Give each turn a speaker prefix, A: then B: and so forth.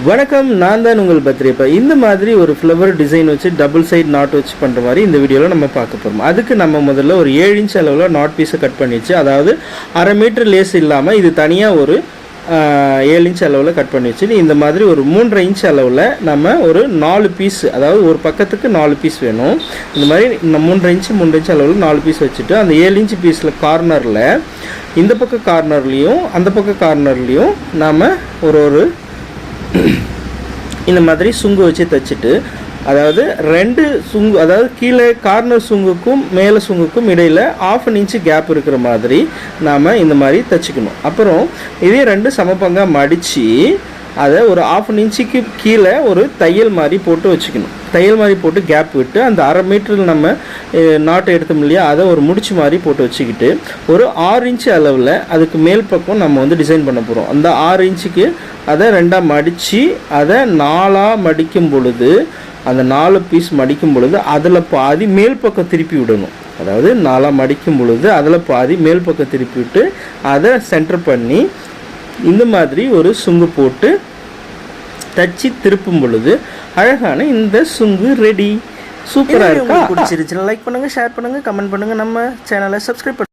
A: வணக்கம், நான் தான் உங்கள் பத்ரியப்பா. இந்த மாதிரி ஒரு ஃப்ளவர் டிசைன் வச்சு டபுள் சைட் நாட் வச்சு பண்ணுற மாதிரி இந்த வீடியோவில் நம்ம பார்க்க போகிறோம். அதுக்கு நம்ம முதல்ல ஒரு 7 இன்ச் அளவில் நாட் பீஸை கட் பண்ணிச்சு, அதாவது அரை மீட்டர் லேஸ் இல்லாமல் இது தனியாக ஒரு 7 இன்ச் அளவில் கட் பண்ணி வச்சு இந்த மாதிரி ஒரு 3.5 இன்ச் அளவில் நம்ம ஒரு 4 பீஸ், அதாவது ஒரு பக்கத்துக்கு 4 பீஸ் வேணும். இந்த மாதிரி 3.5 இன்ச் அளவில் 4 பீஸ் வச்சுட்டு அந்த 7 இன்ச் பீஸில் கார்னரில் இந்த பக்கம் கார்னர்லேயும் அந்த பக்கம் கார்னர்லேயும் நாம் ஒரு இந்த மாதிரி சுங்கு வச்சு தைச்சிட்டு, அதாவது 2 சுங்கு, அதாவது கீழே கார்னர் சுங்குக்கும் மேலே சுங்குக்கும் இடையில் 1/2 இன்ச்சு கேப் இருக்கிற மாதிரி நாம் இந்த மாதிரி தைச்சிக்கணும். அப்புறம் இதே 2 சமப்பங்காக மடித்து அதை ஒரு 1/2 இன்ச்சுக்கு கீழே ஒரு தையல் மாதிரி போட்டு வச்சுக்கணும். தையல் மாதிரி போட்டு கேப் விட்டு அந்த அரை மீட்டரில் நம்ம நாட்டை எடுத்தோம் இல்லையா, அதை ஒரு முடிச்சு மாதிரி போட்டு வச்சுக்கிட்டு ஒரு 6 இன்ச்சு அளவில் அதுக்கு மேல் பக்கம் நம்ம டிசைன் பண்ண போகிறோம். அந்த 6 இன்ச்சுக்கு அதை 2ஆக மடித்து அதை 4ஆக மடிக்கும் பொழுது, அந்த 4 பீஸ் மடிக்கும் பொழுது அதில் பாதி மேல் பக்கம் திருப்பி விடணும். அதாவது 4ஆக மடிக்கும் பொழுது அதில் பாதி மேல் பக்கம் திருப்பி விட்டு அதை சென்டர் பண்ணி இந்த மாதிரி ஒரு சுங்கு போட்டு தச்சு திருப்பும் பொழுது அழகான இந்த சுங்கு ரெடி. சூப்பராக இருக்கா? பிடிச்சிருச்சுன்னா லைக் பண்ணுங்கள், ஷேர் பண்ணுங்கள், கமெண்ட் பண்ணுங்கள், நம்ம சேனலை சப்ஸ்கிரைப் பண்ணுங்கள்.